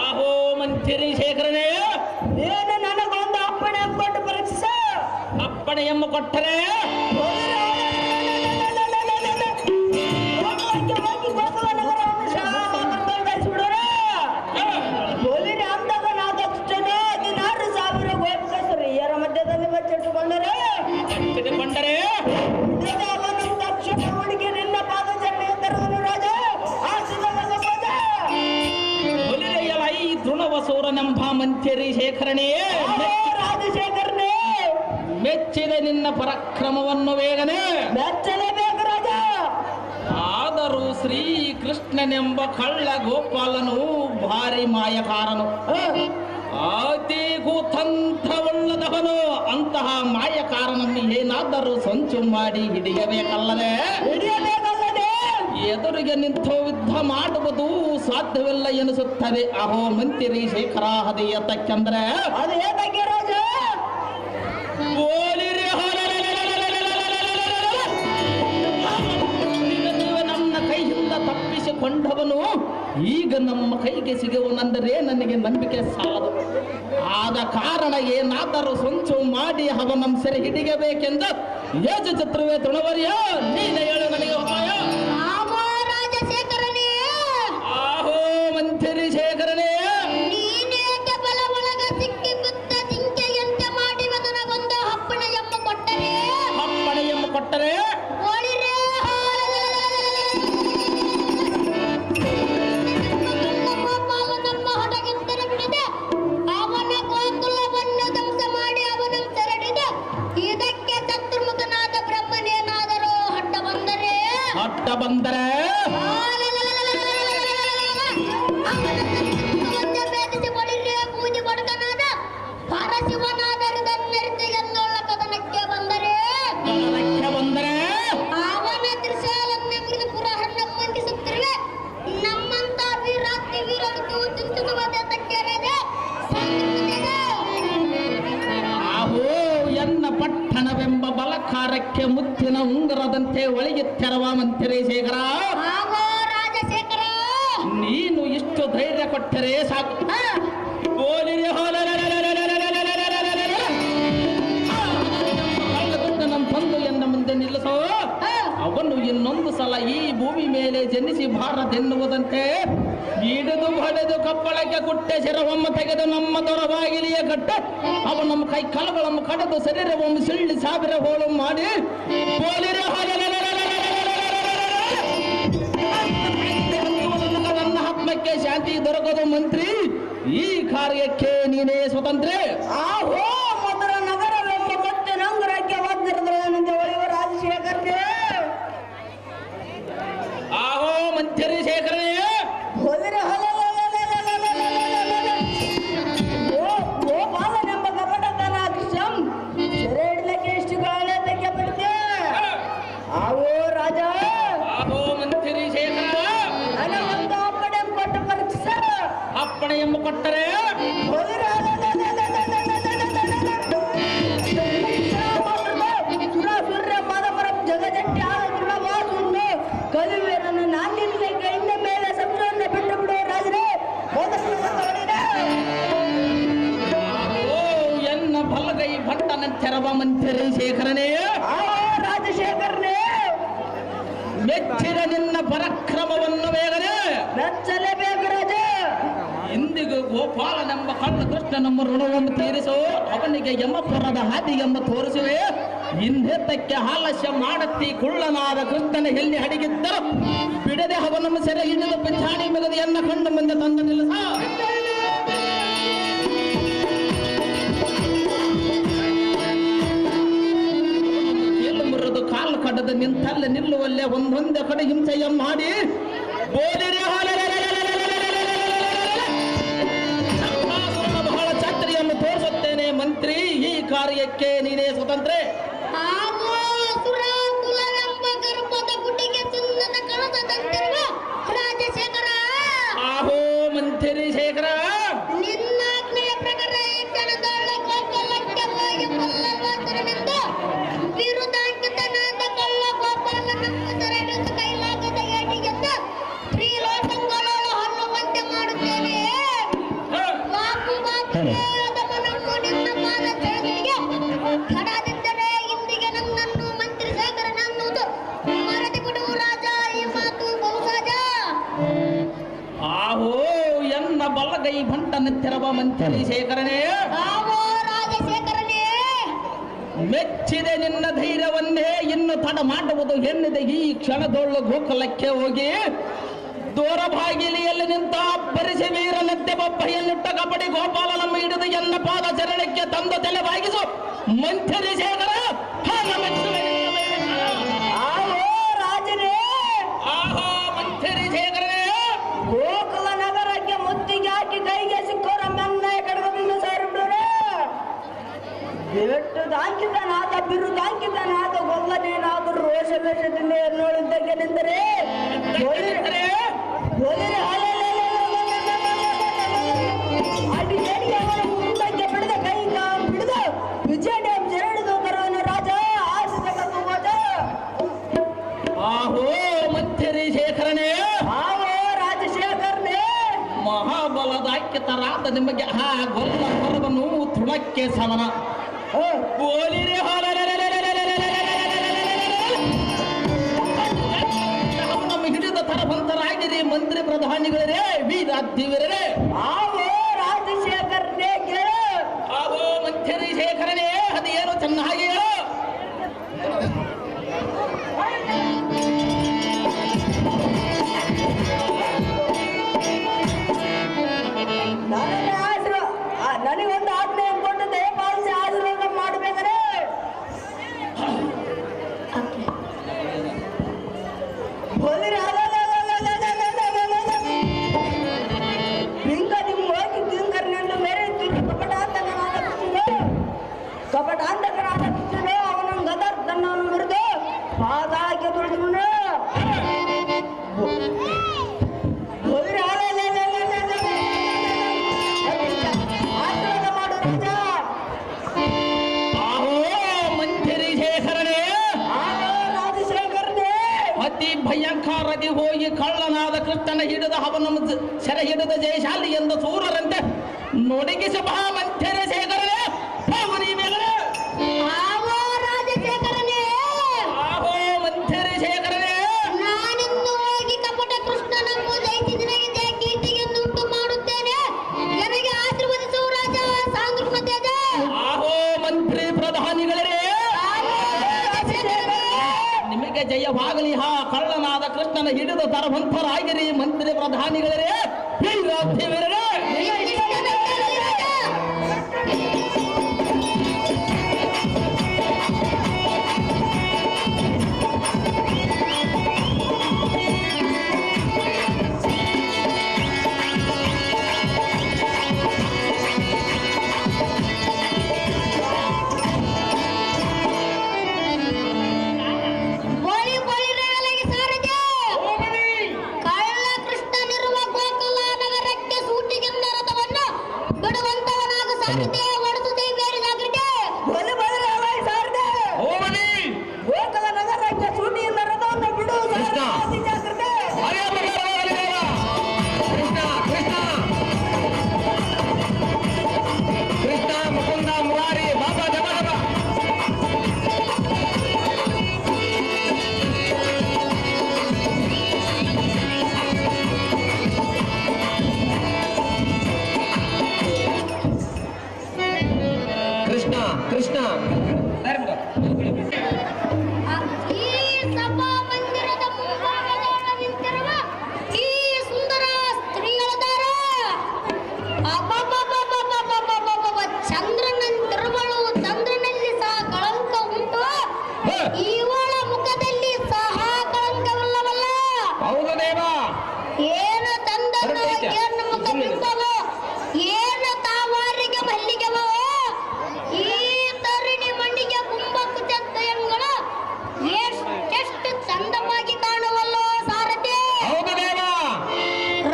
ಆಹೋ ಮಂತ್ರಿ ಶೇಖರನೇ, ನೀನು ನನಗೊಂದು ಅಪ್ಪಣೆ ಕೊಟ್ಟು ಪರೀಕ್ಷಿಸ. ಅಪ್ಪಣೆಯನ್ನು ಕೊಟ್ಟರೆ ಮಧ್ಯದಲ್ಲಿ ಬಚ್ಚಿಟ್ಟುಕೊಂಡರೆ ತಕ್ಷಣ ಹುಡುಗಿ ನಿನ್ನ ಪಾದ ಜನ್ಮ ತರುವನು ರಾಜ. ಈ ತೃಣವಸೂರನೆಂಬ ಮಂತ್ರಿ ಶೇಖರನೇ, ರಾಜಶೇಖರನೇ, ಮೆಚ್ಚಿದ ನಿನ್ನ ಪರಾಕ್ರಮವನ್ನು ಬೇಗನೆ. ಮೆಚ್ಚಲೇಬೇಕು ರಾಜ. ಆದರೂ ಶ್ರೀಕೃಷ್ಣನೆಂಬ ಕಳ್ಳ ಗೋಪಾಲನು ಭಾರಿ ಮಾಯಕಾರನು, ಅತಿ ಕುತಂತ್ರವುಳ್ಳದವನು. ಅಂತಹ ಮಾಯಕಾರನನ್ನು ಏನಾದರೂ ಸಂಚು ಮಾಡಿ ಹಿಡಿಯಬೇಕಲ್ಲದೆ ಹಿಡಿಯಬೇಕಲ್ಲದೆ ಎದುರಿಗೆ ನಿಂತು ಯುದ್ಧ ಮಾಡುವುದು ಸಾಧ್ಯವಿಲ್ಲ ಎನಿಸುತ್ತದೆ. ಅಹೋ ಮಂತ್ರಿ ಶೇಖರ, ಅದು ಏತಕ್ಕೆಂದ್ರೆ ಅದು ಏತಕ್ಕೆ ರಾಜ? ನೀವು ನನ್ನ ಕೈಯಿಂದ ತಪ್ಪಿಸಿಕೊಂಡವನು ಈಗ ನಮ್ಮ ಕೈಗೆ ಸಿಗುವನೆಂದರೆ ನನಗೆ ನಂಬಿಕೆ ಸಾಲದು. ಆದ ಕಾರಣ ಏನಾದರೂ ಸಂಚು ಮಾಡಿ ಅವನ ಸೆರೆ ಹಿಡಿಯಬೇಕೆಂದು ಯೋಜ ಚಿತ್ರವೇ ತೃಣವರ್ಯ, ನೀನು ಹೇಳು ನನಗೆ ಉಪಾಯ. ಆಮೋ ರಾಜಶೇಖರನೇ, ಆಹೋ ಮಂತ್ರಿ ಶೇಖರನೇ, ನೀನೇಕೆ ಬಲ ಒಳಗ ಸಿಕ್ಕಿ ಕುತ್ತ ಜಿಂಕೆಯಂತೆ ಮಾಡಿ ನನಗೊಂದು ಅಪ್ಪಣೆಯನ್ನು ಕೊಟ್ಟರೆ ಅಪ್ಪಣೆಯನ್ನು ಕೊಟ್ಟರೆ ಓಳಿರೇ ನಮ್ಮ ಹಡಗಿಂತನ ಬಿಡದೆ ಅವನ ಗೋಕುಲವನ್ನು ಧ್ವಂಸ ಮಾಡಿ ಅವನ ಸೆರೆಡಿದ. ಇದಕ್ಕೆ ಚತುರ್ಮುಖನಾದ ಬ್ರಹ್ಮನೇನಾದರೂ ಅಡ್ಡ ಬಂದರೆ ಅವನ ಭೇದಿಸಿ ಒಳಿರೇ ಪೂಜೆ ಕೊಡಕನಾದ ಪರಶಿವನಾದರದ ಮೆರೆತಿಗೆನ್ನೊಳ್ಳ ಕದನಕ್ಕೆ ಬಂದರೆ ಅವನ ತ್ರಿಶಾಲನ್ನೇ ಮುರಿದು ಪುರಹರಣ ಮಂಡಿಸುತ್ತಿರುವೆ. ನಮ್ಮಂತ ವೀರಾತಿ ವೀರನಿಗೂ ಚಿಂತಿಸುವುದಕ್ಕೆ ಆಹೋ ಎನ್ನ ಪಟ್ಟಣವೆಂಬ ಬಲಕಾರಕ್ಕೆ ಮುತ್ತಿನ ಉಂಗುರದಂತೆ ಒಳಗೆ ತೆರವ ಮಂತ್ರಿ ಶೇಖರ. ಆಗೋ ರಾಜಶೇಖರ, ನೀನು ಇಷ್ಟು ಧೈರ್ಯ ಕೊಟ್ಟರೆ ಸಾಕು. ನಮ್ಮ ತಂದು ಎನ್ನ ಮುಂದೆ ನಿಲ್ಲಿಸೋ, ಅವನು ಇನ್ನೊಂದು ಸಲ ಈ ಭೂಮಿ ಮೇಲೆ ಜನಿಸಿ ಭಾರತೆನ್ನುವುದಂತೆ ಹಿಡಿದು ಹೊಡೆದು ಕಪ್ಪಳಕ್ಕೆ ಕುಟ್ಟೆ ಶಿರವಮ್ಮ ತೆಗೆದು ನಮ್ಮ ದೊರಬಾಗಿಲಿಯ ಕಟ್ಟ ಅವನು ನಮ್ಮ ಕೈ ಕಾಲುಗಳನ್ನು ಕಡೆದು ಶರೀರವನ್ನು ಸಿಳ್ಳಿ ಸಾವಿರ ಹೋಳು ಮಾಡಿ ನನ್ನ ಆತ್ಮಕ್ಕೆ ಶಾಂತಿ ದೊರಕದು ಮಂತ್ರಿ. ಈ ಕಾರ್ಯಕ್ಕೆ ನೀನೇ ಸ್ವತಂತ್ರ. ಆಹೋ ಮಧುರ ನಗರವೆಂಬ ಮತ್ತೆ ನಂಗರಕ್ಕೆ ವಜ್ರದ್ರವನಿಂದ ಒಳೆಯುವ ರಾಜಶೇಖರನೇ, ಆಹೋ ಮಂತ್ರಿ ಶೇಖರನೇ, ಹೋದರೆ ಗೋಪಾಲನೆಂಬ ಕಪಟತನ ಕೃಷ್ಣಂ ಸೆರೆ ಹಿಡಿಲಕ್ಕೆ ಎಷ್ಟು ಗಾಳಿ ತೆಗೆ ಬಿಡುತ್ತೆ. ಆವೋ ರಾಜ, ಆಹೋ ಮಂತ್ರಿ ಶೇಖರ, ನನಗೊಂದು ಅಪ್ಪಣೆ ಕೊಟ್ಟು ಪರೀಕ್ಷಿಸ. ಅಪ್ಪಣೆಯನ್ನು ಕೊಟ್ಟರೆ ಹೋದರೆ ಸುರ ಮಾದಪರ ಜಗಜಟ್ಟಿ ಆದ ವಾಸುನ್ನು ಕಲಿಯುವೆನನ್ನು ನಾನಿಲ್ಲ ಕೈಯಿಂದ ಮೇಲೆ ಸಮುದ್ರವನ್ನು ಬಿಟ್ಟು ಬಿಡುವ ರಾಜರೇ. ಓ ಎನ್ನ ಬಲಗೈ ಭಟ್ಟನಂತೆರವ ಮಂತ್ರಿ ಶೇಖರನೇ, ರಾಜಶೇಖರನೇ, ಮೆಚ್ಚಿದ ನಿನ್ನ ಪರಾಕ್ರಮವನ್ನು ಬೇಗನೆ ಮೆಚ್ಚಲೇಬೇಕು ರಾಜ. ಇಂದಿಗೂ ಗೋಪಾಲನೆಂಬ ಕಳ್ಳ ಕೃಷ್ಣನಮ್ಮ ಋಣವನ್ನು ತೀರಿಸು. ಅವನಿಗೆ ಯಮಪುರದ ಹಾದಿ ಎಂಬ ತೋರಿಸುವೆ. ಇನ್ನೆತ್ತಕ್ಕೆ ಆಲಸ್ಯ ಮಾಡತ್ತಿ ಕುಳ್ಳನಾದ ಕೃಷ್ಣನ ಎಲ್ಲಿ ಅಡಗಿದ್ದರು ಬಿಡದೆ ಅವನನ್ನು ಸೆರೆ ಹಿಡಿದು ಪಿಂಚಾಣಿ ಮೆಗದಿಯನ್ನ ಕಂಡು ಮುಂದೆ ತಂದು ನಿಲ್ಲಿಸ ಕಾಲು ಕಡದ ನಿಂತಲ್ಲೇ ನಿಲ್ಲುವಲ್ಲೇ ಒಂದೊಂದೇ ಕಡೆ ಹಿಂಸೆಯ ಮಾಡಿ ಬೋಧಿರಿ ಬಹಳ ಛತ್ರಿಯನ್ನು ತೋರಿಸುತ್ತೇನೆ ಮಂತ್ರಿ ಈ ಕಾರ್ಯಕ್ಕೆ ನೀನೇ ಸ್ವತಂತ್ರ ರಾಜಶೇಖರ ಆಹೋ ಮಂತ್ರಿ ಶೇಖರ ನಿನ್ನ ಆಜ್ಞೆಯ ಪ್ರಕಾರ ಈ ಕ್ಷಣದೊಳ ಗೋಪಾಲಕ್ಕೆ ಹೋಗಿ ಕೊಲ್ಲಲ್ವಾತರನೆಂದು ವಿರುದ್ಧಾಂಕಿತನಾದ ಕಳ್ಳ ಗೋಪಾಲನ ಸೆರೆಹಿಡಿದು ಕೈಲಾಗದ ಏಟಿಗೆಂದು ತ್ರಿಲೋಕಗಳೊಳು ಹಲ್ಲುವಂತೆ ಮಾಡುತ್ತೇನೆ. ಬಾಪು ಅದಮನನ್ನು ನಿನ್ನ ಪಾದ ಕೆಳಗಿಗೆ ಹಡದಿದ್ದರೆ ಇಂದಿಗೆ ನನ್ನನ್ನು ಮಂತ್ರಿ ಶೇಖರನನ್ನುವುದು ಮರೆತು ಬಿಡು ರಾಜ. ಈ ಮಾತು ಬಹುಸಹಜ. ಆಹೋ ಎನ್ನ ಬಲಗೈ ಭಂಟನ ತೆರವ ಮಂತ್ರಿ ಶೇಖರನೇ ಆವೋ ರಾಜಶೇಖರನೇ. ಮೆಚ್ಚಿದೆ ನಿನ್ನ ಧೈರ್ಯವನ್ನೇ ಇನ್ನು ತಡ ಮಾಡುವುದು ಎನ್ನಿದೆ ಈ ಕ್ಷಣದೊಳ್ಳು ಗೋಕುಲಕ್ಕೆ ಹೋಗಿ ದೂರ ಬಾಗಿಲಿಯಲ್ಲಿ ನಿಂತ ಅಬ್ಬರಿಸಿ ವೀರನದ್ದೆ ಬಬ್ಬೆಯನ್ನಿಟ್ಟ ಕಬಡ್ಡಿ ಗೋಪಾಲನಮ್ಮ ಹಿಡಿದು ಎನ್ನ ಪಾದ ಚರಣಕ್ಕೆ ತಂದು ತಲೆ ಬಾಗಿಸು ಮಂತ್ರಿ ಶೇಖರ. ಆವೋ ರಾಜನೇ. ಆಹೋ ಮಂತ್ರಿ ಶೇಖರನೇ ಗೋಕುಲ ನಗರಕ್ಕೆ ಮುತ್ತಿಗೆ ಹಾಕಿ ಕೈಗೆ ಸಿಕ್ಕೋರ ಮನ್ನ ಕಡಗದಿಂದ ಸೇರಿಬಿಡ್ರೆ ಬಿಟ್ಟುದಾಂಕಿತನಾದ ಬಿರುದಾಂಕಿತನಾದ ಗೊಲ್ಲನೇನಾದರೂ ರೋಷ ವೇಷದಿಂದ ನೋಡಿದ್ದಕ್ಕೆ ನಿಂತರೆ ಅಡಿಗೆ ಅವರ ಮುಂದಕ್ಕೆ ಬಿಡದ ಕೈ ಬಿಡದ ವಿಜಯ ಜರಡಿದು ಬರುವನು ರಾಜ ಆಶಿಸಕ ಹೋದ. ಆಹೋ ಮಂತ್ರಿ ಶೇಖರನೇ ಆವೋ ರಾಜಶೇಖರನೇ. ಮಹಾಬಲದಾಕ್ಯತರಾದ ನಿಮಗೆ ಆ ಗೊಲ್ಲ ಹೊರದನು ತೃಣಕ್ಕೆ ಸಮನ ಬೋಲಿರೆ ನಮ್ಮ ಹಿಡಿದ ತರಬಂತರಾಗಿರಿ ಮಂತ್ರಿ ಪ್ರಧಾನಿಗಳರೇ ವೀರಾಧಿವರೇ. ಆವೋ ರಾಜಶೇಖರನೇ ಕೇಳ. ಆವೋ ಮಂತ್ರಿ ಶೇಖರನೇ ಅದೇನು ಚೆನ್ನಾಗಿ ಹೇಳು. ನನಗೊಂದು ಆಜ್ಞೆ ಕೊಟ್ಟು ದಯಪಾಲಿಸಿ ಆಶೀರ್ವಾದ ಮಾಡಬೇಕಾದ್ರೆ ಬಿಂಕ ನಿಮ್ಮ ಹೋಗಿ ಕಿಂಕರ್ನೆಂದು ಮೇರೆ ತುಟಿ ಕಪಟಾಂತಕನಾದ ಕೃಷ್ಣನು ಅವನ ಗದರ್ ತನ್ನನ್ನು ಮುರಿದು ಪಾದಾಗೆ ತುಳಿದವನು ಭಯಂಕರದಿ ಹೋಗಿ ಕಳ್ಳನಾದ ಕೃಷ್ಣನ ಹಿಡಿದ ಅವನನ್ನು ಸೆರೆ ಹಿಡಿದ ಜಯಶಾಲಿ ಎಂದು ಸೂರರಂತೆ ನೊಡಗಿಸಿ ಮಹಾಮಂತ್ರಿ ಶೇಖರನೇ ಆವೋ ರಾಜಶೇಖರನೇ. ಆಹೋ ಮಂತ್ರಿ ಶೇಖರನೇ ನಾನಿಂದು ಹೋಗಿ ಕಪಟ ಕೃಷ್ಣನನ್ನು ಜಯಿಸಿ ನಿನಗೆ ಕೀರ್ತಿಯನ್ನುಂಟು ಮಾಡುತ್ತೇನೆ. ನನಗೆ ಆಶೀರ್ವದಿಸು ರಾಜ ಸಾಂದ್ರಮತ್ಯದ. ಆಹೋ ಮಂತ್ರಿ ಪ್ರಧಾನಿಗಳೇ ನಿಮಗೆ ಜಯವಾಗಲಿ. ಹಾ ಕಳ್ಳನಾದ ಕೃಷ್ಣನ ಹಿಡಿದು ತರವಂತರಾಗಿರಿ ಮಂತ್ರಿ ಪ್ರಧಾನಿಗಳೇ ವೀರಾಧಿವೀರರೇ. ಕಳ್ಳ ಕೃಷ್ಣನಿರುವ ಗೋಕುಲ ನಗರಕ್ಕೆ ಸೂಟ ಏನು ತಂದನು ಬರ್ತೈತೆ. ಕೇರ್ನ ಮುಖ ಬಿಂಬವೋ ಏನು ತಾವಾರಿಗೆ ಮಲ್ಲಿಗೆವೋ ಈ ತರುಣಿ ಮಣ್ಣಿಗೆ ಕುಂಭಕ್ಕೆ ತೆಂಗಳ ಎಷ್ಟೆಷ್ಟು ಚಂದವಾಗಿ ಕಾಣುವಲ್ಲೋ ಸಾರಥಿ. ಹೌದು ದೇವ.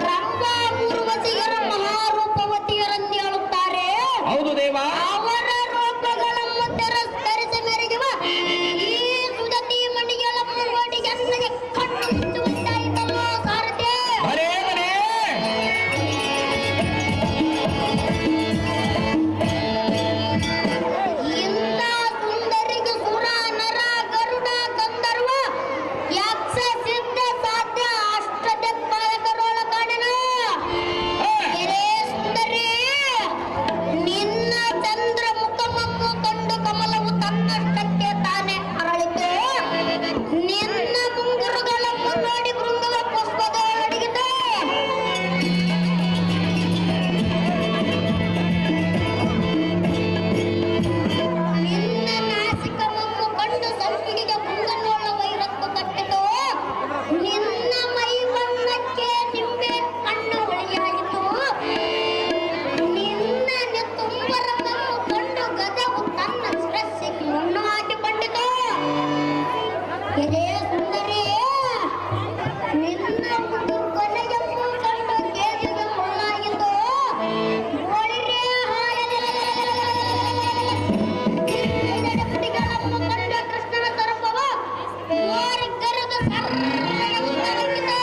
ರಂಭ ಊರ್ವಶಿಯರ ಮಹಾರೂಪವತಿಯರಂದು ಹೇಳುತ್ತಾರೆ. ಹೌದು ದೇವ. ಅವರ ರೂಪಗಳನ್ನು ತಿರಸ್ಕರಿಸಿ ಮೆರೆಯುವ ಈ ಸುದತಿ ಮಣಿಗಳ ಮುನ್ನೋಡಿ ಎನ್ನಗೆ ಕಣ್ಣು ಮುಚ್ಚುವಂತಾಯಿತಲ್ಲೋ ಸಾರಥಿ. ಬರೇ ಬರೇ. ಇಂಥ ಸುಂದರಿಗೆ ಸುರ ನರ ಗರುಡ ಗಂಧರ್ವ ಯಕ್ಷ ಸಿದ್ಧ ಸಾಧ್ಯ ಅಷ್ಟದಿಕ್ಪಾಲಕರೊಳ ಕಾಣೆನ. ಎರೆ ಸುಂದರಿ ನಿನ್ನ ಚಂದ್ರ ಮುಖವನ್ನು ಕಂಡು ಕಮಲವು ತನ್ನಷ್ಟಕ್ಕೆ ತಾನೇ ಅರಳಿತು. ನಿನ್ನ ಮುಂಗುರುಗಳನ್ನು ನೋಡಿ ಬೃಂದವ ಪುಷ್ಪದ ಅಡಗಿತು. ನಿನ್ನ ನಾಸಿಕವನ್ನು ಕಂಡು ಸಂಪಿಗೆಗೆ ಮುಂಗನ್ನೋಳ ವೈರತ್ತು ಕಟ್ಟಿತು. ನಿನ್ನ ಮೈ ಬಣ್ಣಕ್ಕೆ ನಿಂಬೆ ಹಣ್ಣು ಹೊಳೆಯಾಯಿತು. ನಿನ್ನ ತುಂಬರವನ್ನು ಕಂಡು ಗದವು ತನ್ನ ಶಿರಸ್ಸಿಗೆ ಮಣ್ಣು ಹಾಕಿಕೊಂಡಿತು. ಎಲೆ ಸುಂದರಿ ನಿನ್ನ ಒಂದು ಕೊನೆಯನ್ನು ಕಂಡು ಕೇಜಿಗೆ ಮುಳ್ಳಾಯಿತು. ಒಳ್ಳೆ ಪುಡಿಗಳನ್ನು ಕಂಡ ಕೃಷ್ಣನ ಸರ್ಪವ ಮೋರಿ ಕರೆದು ಸರ್ರನೆ ಉತ್ತರಿಸಿತು.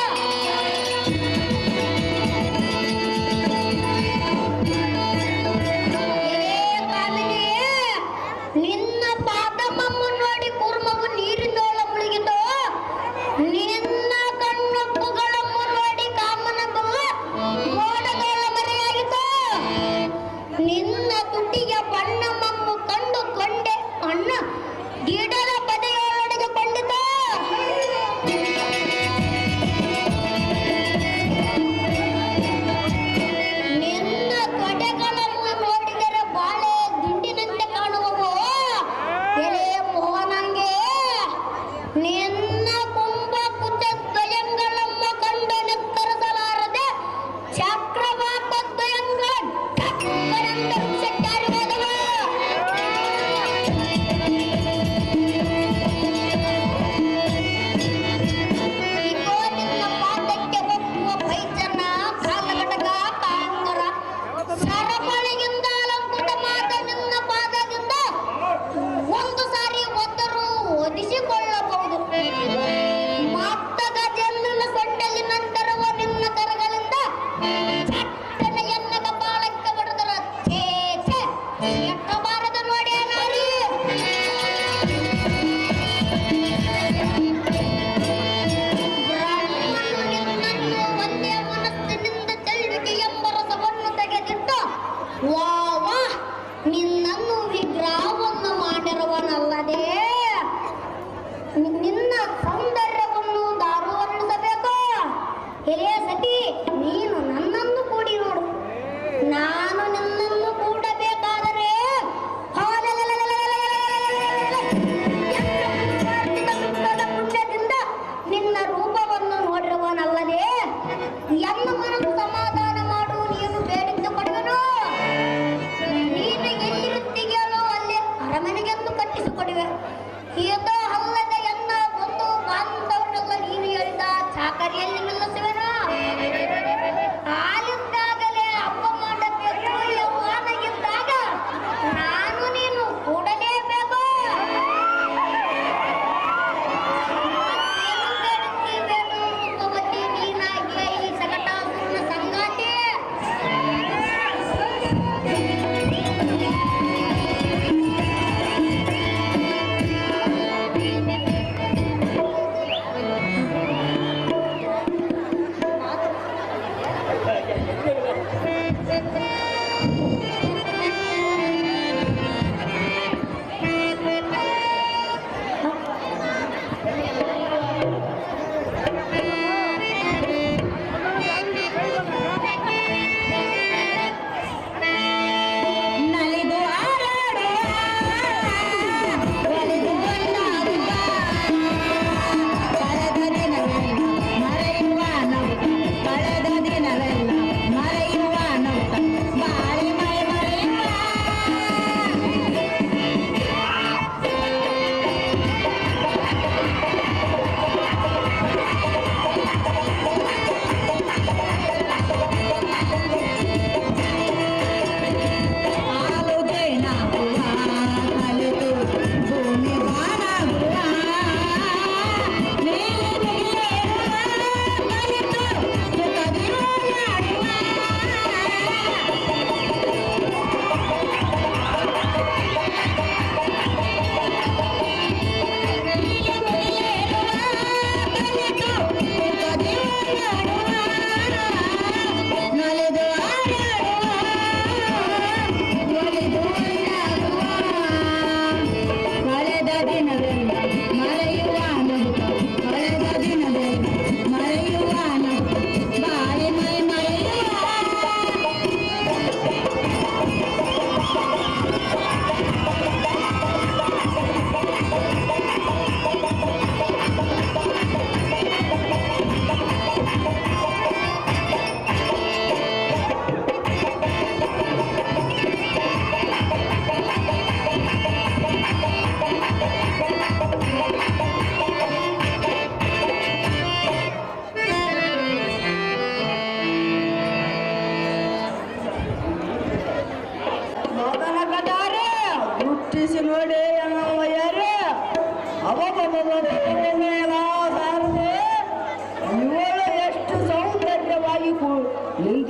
ಏ ಕಾಮಿನಿ ನಿನ್ನ ಪಾದಮಮ್ಮ ನೋಡಿ ಕೂರ್ಮವು ನೀರಿನೊಳ ಮುಳುಗಿತು. ನಿನ್ನ ಕಣ್ಣೊಪ್ಪುಗಳನ್ನು ನೋಡಿ ಕಾಮನ ಮೋಡಗಳ ಮರೆಯಾಗಿತು. ನಿನ್ನ ತುಟಿಯ ಬಣ್ಣಮಮ್ಮು ಕಂಡು ಕೊಂಡೆ ಅಣ್ಣ ಗಿಡದ ಪದೆಯೊಳಗೆ ಕೊಂಡಿತು. ನಿನ್ನ ತೊಡೆಗಳನ್ನು ನೋಡಿದರೆ ಬಾಳೆ ದಿಂಡಿನಂತೆ ಕಾಣುವವು. ಎಲೆ ಮೋಹನಂಗೆ ನಿನ್ನ ಕುಂಭ ಕುಚ ದ್ವಯಗಳನ್ನು ಕಂಡು ನೆತ್ತರಿಸಲಾರದೆ ಚಕ್ರವಾಕ ದ್ವಯಗಳ ಠಕ್ಕನೆಂದು ವೃಕ್ಷಕ್ಕಾರಿ ಹೋದವು. ಇಗೋ ನಿನ್ನ ಪಾದಕ್ಕೆ ಒಪ್ಪುವ ಪೈಜನ ಕಾಲಘಟಕ ಕಾಂಗರ ಸರಪಳಿಯಿಂದ ಅಲಂಕೃತವಾದ ನಿನ್ನ ಪಾದದಿಂದ ಒಂದು ಸಾರಿ ಒದ್ದರು ಒದಿಸಿಕೊಳ್ಳಬಹುದು. ಮತ್ತಗ ಜನ್ಮನ ಸೊಂಡಲಿ ನಂತರವ ನಿನ್ನ ಕರಗಳಿಂದ ಚಟ್ಟನೆ ಎನ್ನ ಕಪಾಳಕ್ಕೆ ಬಡದರ ಛೇ ಛೇ ಎಟ್ಟಬಾರದ ನೋಡಿ ನಾರಿ. ಬ್ರಹ್ಮನು ನಿನ್ನನ್ನು ಒಂದೇ ಮನಸ್ಸಿನಿಂದ ಚೆಲ್ಲುವಿಕೆ ಎಂಬ ರಸವನ್ನು ತೆಗೆದಿಟ್ಟು ವಾ ವಾ ನಿನ್ನನ್ನು ವಿಗ್ರಹವನ್ನು ಮಾಡಿರುವನಲ್ಲದೆ ನಿನ್ನ ಸೌಂದರ್ಯವನ್ನು ದಾರು ವರ್ಣಿಸಬೇಕು. ಹಿರಿಯ ಸತಿ ನೀನು ನನ್ನನ್ನು ಕೂಡಿ ನೋಡು. ನಾನು ನಿನ್ನನ್ನು ಕೂಡಬೇಕಾದರೆ ಪುಣ್ಯದಿಂದ ನಿನ್ನ ರೂಪವನ್ನು ನೋಡಿರುವನಲ್ಲದೆ ಎನ್ನ ಮನಸ್ಸು ಸಮಾಧಾನ ಮಾಡು. ನೀನು ಬೇಡಿದ್ದು ಕೊಡುವೆನು. ನೀನು ಎಲ್ಲಿರುತ್ತೀಯೋ ಅಲ್ಲಿ ಅರಮನೆಗೆಂದು ಕಟ್ಟಿಸಿಕೊಡುವೆ. ಇದು ಅಲ್ಲದೆ ಎನ್ನ ಒಂದು ಬಾಂಧವರೆಲ್ಲ ನೀನು ಹೇಳಿದ ಚಾಕರಿಯಲ್ಲಿ ನಿಲ್ಲಿಸುವೆನು. ಹಾಲಿದ್ದಾಗಲೇ ಹಬ್ಬ ಮಾಡಬೇಕು. ಯೌವನ ಇದ್ದಾಗ ನಾನು ನೀನು ಕೂಡಲೇಬೇಕು. ಮತ್ತೇನು ಬೇಡುತ್ತೀವೇನು ರೂಪವತಿ ನೀನಾಗಿಯೇ ಈ ಸಗಟ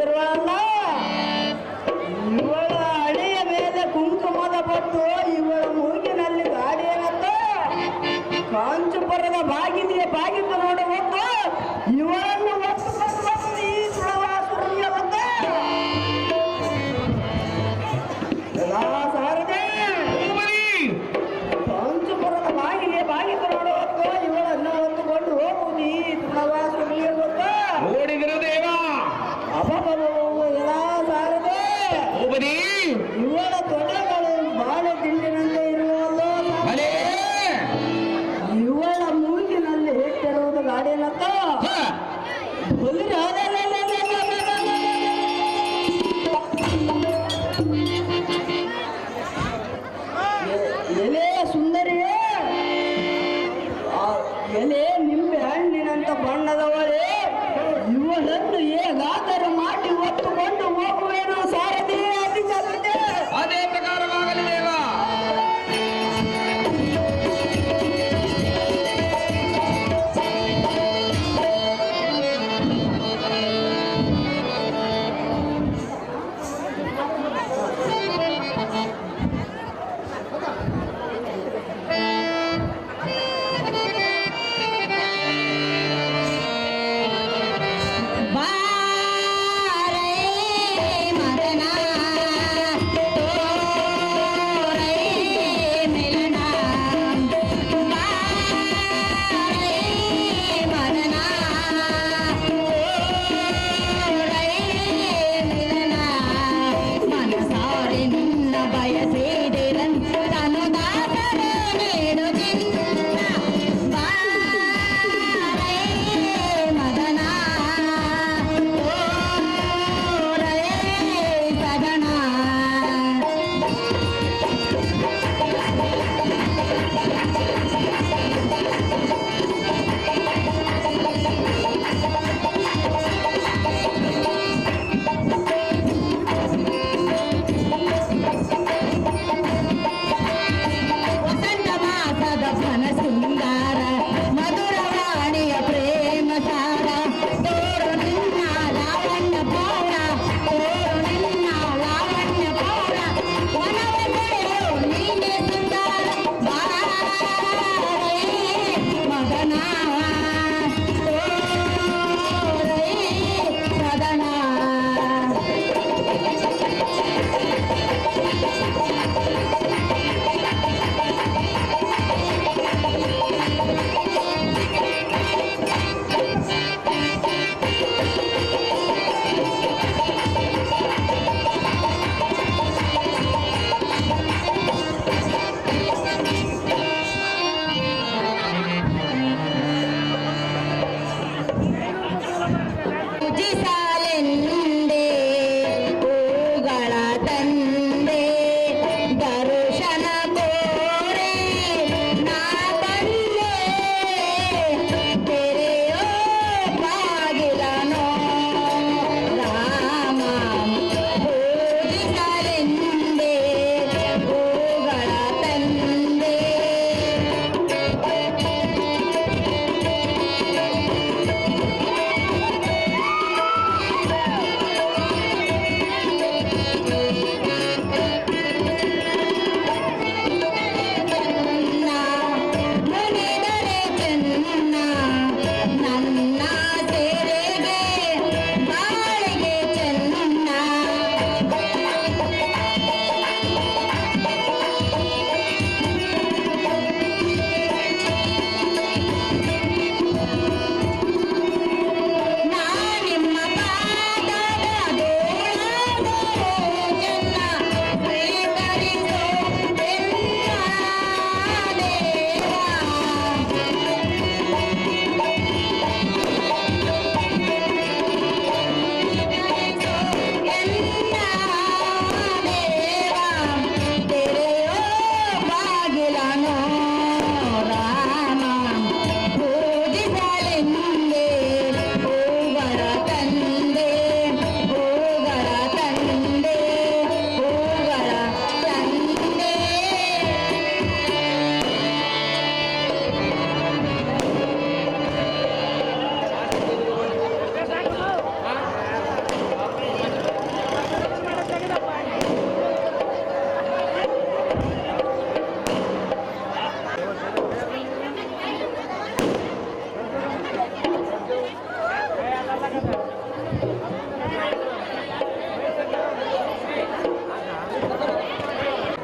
ಕೂತಿರುವಲ್ಲ ಇವಳ ಹಣೆಯ ಮೇಲೆ ಕುಂಕುಮದ ಪಟ್ಟು ಇವಳ ಮೂಗಿನಲ್ಲಿ ಗಾಡಿ ಏನತ್ತ ಕಾಂಚುಪುರದ ಬಾಗಿಲಿಗೆ ಬಾಗಿಲು ನೋಡಬಹುದು ಇವಳನ್ನು ಒತ್ತುಕೊಂಡು ಬಂದು ಈ ಸುಳವಾಸುರನಿಗೆ ಬಂದೆ ಸಾರದೆ ಕಾಂಚುಪುರದ ಬಾಗಿಲಿಗೆ ಬಾಗಿಲು ನೋಡಬಹುದು ಇವಳನ್ನು ಒತ್ತುಕೊಂಡು ಹೋಗುವುದು ಈ ಸುಳವಾಸುರನಿಗೆ ಗೊತ್ತ ನೋಡಿದಿರ ದೇವ ಅಭವ